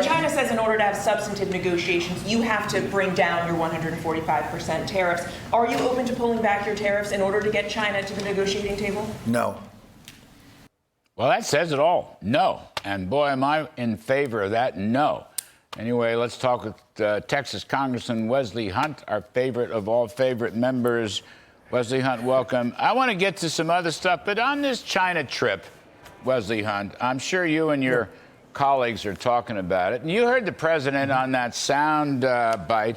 China says in order to have substantive negotiations, you have to bring down your 145% tariffs. Are you open to pulling back your tariffs in order to get China to the negotiating table? No. Well, that says it all. No. And boy, am I in favor of that. No. Anyway, let's talk with Texas Congressman Wesley Hunt, our favorite of all favorite members. Wesley Hunt, welcome. I want to get to some other stuff, but on this China trip, Wesley Hunt, I'm sure you and your colleagues are talking about it. And you heard the president on that sound bite.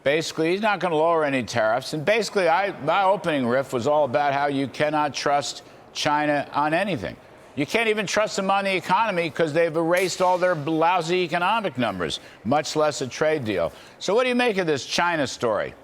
Basically, he's not going to lower any tariffs. And basically, my opening riff was all about how you cannot trust China on anything. You can't even trust them on the economy because they've erased all their lousy economic numbers, much less a trade deal. So what do you make of this China story?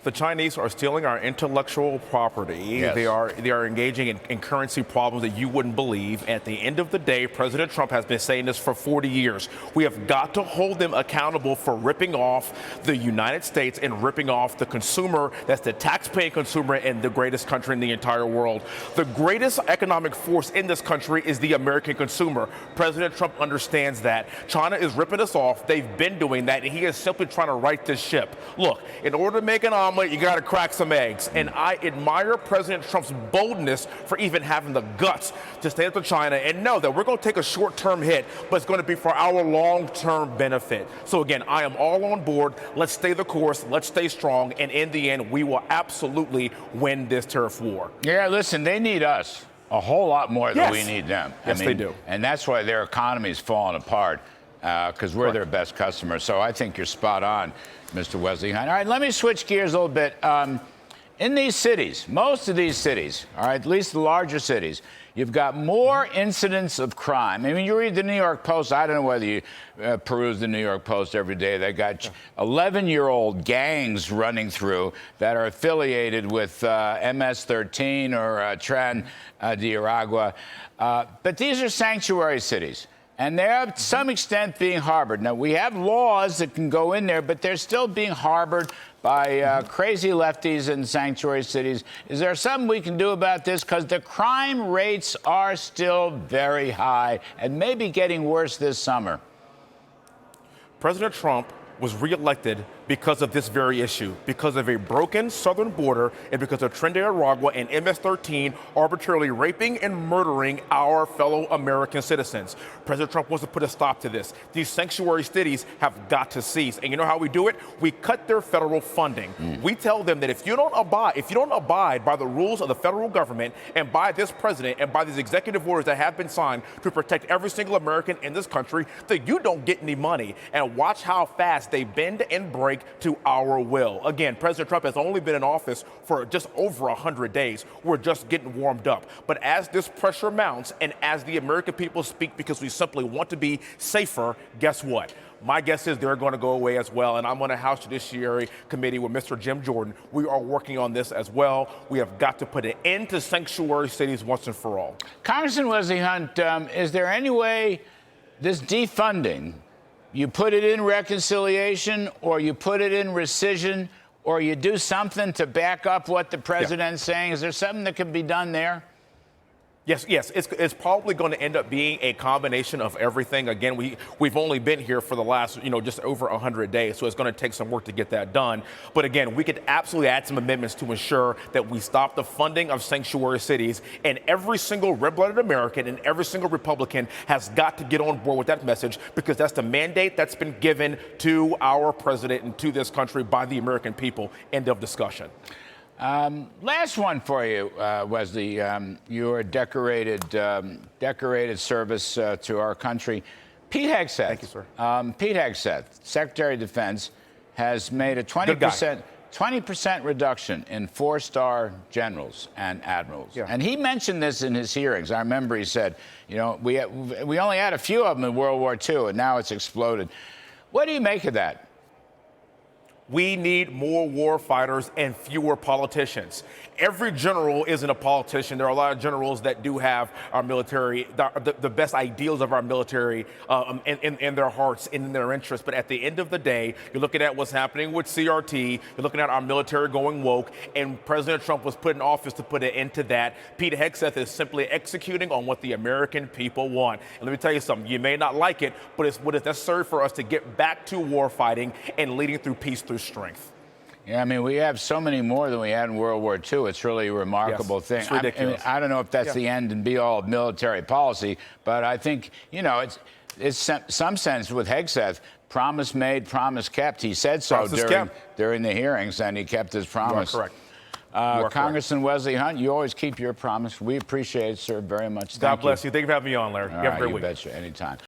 The Chinese are stealing our intellectual property. Yes. They are engaging in currency problems that you wouldn't believe. At the end of the day, President Trump has been saying this for 40 years. We have got to hold them accountable for ripping off the United States and ripping off the consumer. That's the tax-paying consumer in the greatest country in the entire world. The greatest economic force in this country is the American consumer. President Trump understands that. China is ripping us off. They've been doing that, and he is simply trying to right this ship. Look, in order to make an omelet, you got to crack some eggs. And I admire President Trump's boldness for even having the guts to stand up to China and know that we're going to take a short-term hit, but it's going to be for our long-term benefit. So again, I am all on board. Let's stay the course. Let's stay strong. And in the end, we will absolutely win this tariff war. Yeah, listen, they need us a whole lot more than we need them. Yes, they do. And that's why their economy is falling apart, because we're their best customer. So I think you're spot on, Mr. Wesley Hunt. All right, let me switch gears a little bit. In these cities, most of these cities, all right, at least the larger cities, you've got more incidents of crime. I mean, you read the New York Post. I don't know whether you peruse the New York Post every day. They got 11-year-old gangs running through that are affiliated with MS-13 or Tren de Aragua. But these are sanctuary cities. And they're, to some extent, being harbored. Now, we have laws that can go in there, but they're still being harbored by crazy lefties in sanctuary cities. Is there something we can do about this? Because the crime rates are still very high and maybe getting worse this summer. President Trump was reelected because of this very issue, because of a broken southern border and because of Tren de Aragua and MS-13 arbitrarily raping and murdering our fellow American citizens. President Trump wants to put a stop to this. These sanctuary cities have got to cease. And you know how we do it? We cut their federal funding. We tell them that if you don't abide by the rules of the federal government and by this president and by these executive orders that have been signed to protect every single American in this country, that you don't get any money. And watch how fast they bend and break to our will. Again, President Trump has only been in office for just over 100 days. We're just getting warmed up. But as this pressure mounts and as the American people speak because we simply want to be safer, guess what? My guess is they're going to go away as well. And I'm on a House Judiciary Committee with Mr. Jim Jordan. We are working on this as well. We have got to put an end to sanctuary cities once and for all. Congressman Wesley Hunt, is there any way this defunding, you put it in reconciliation or you put it in rescission or you do something to back up what the president's saying? Is there something that can be done there? Yes. It's probably going to end up being a combination of everything. Again, we've only been here for the last, just over 100 days, so it's going to take some work to get that done. But again, we could absolutely add some amendments to ensure that we stop the funding of sanctuary cities. And every single red-blooded American and every single Republican has got to get on board with that message because that's the mandate that's been given to our president and to this country by the American people. End of discussion. Last one for you, Wesley. Your decorated service to our country. Pete Hegseth. Thank you, sir. Pete Hegseth, Secretary of Defense, has made a 20% reduction in four-star generals and admirals. Yeah. And he mentioned this in his hearings. I remember he said, we only had a few of them in World War II, and now it's exploded. What do you make of that? We need more war fighters and fewer politicians. Every general isn't a politician. There are a lot of generals that do have our military, the best ideals of our military in their hearts and in their interests. But at the end of the day, you're looking at what's happening with CRT. You're looking at our military going woke. And President Trump was put in office to put an end to that. Pete Hegseth is simply executing on what the American people want. And let me tell you something. You may not like it, but it's what is necessary for us to get back to war fighting and leading through peace through strength. Yeah, I mean, we have so many more than we had in World War II. It's really a remarkable thing. It's ridiculous. I don't know if that's the end and be all of military policy, but I think, you know, it's some sense with Hegseth, promise made, promise kept. He said so during the hearings, and he kept his promise. You are correct. Congressman Wesley Hunt, you always keep your promise. We appreciate it, sir, very much. God bless you. Thank you for having me on, Larry. You have a great week. You betcha. Anytime.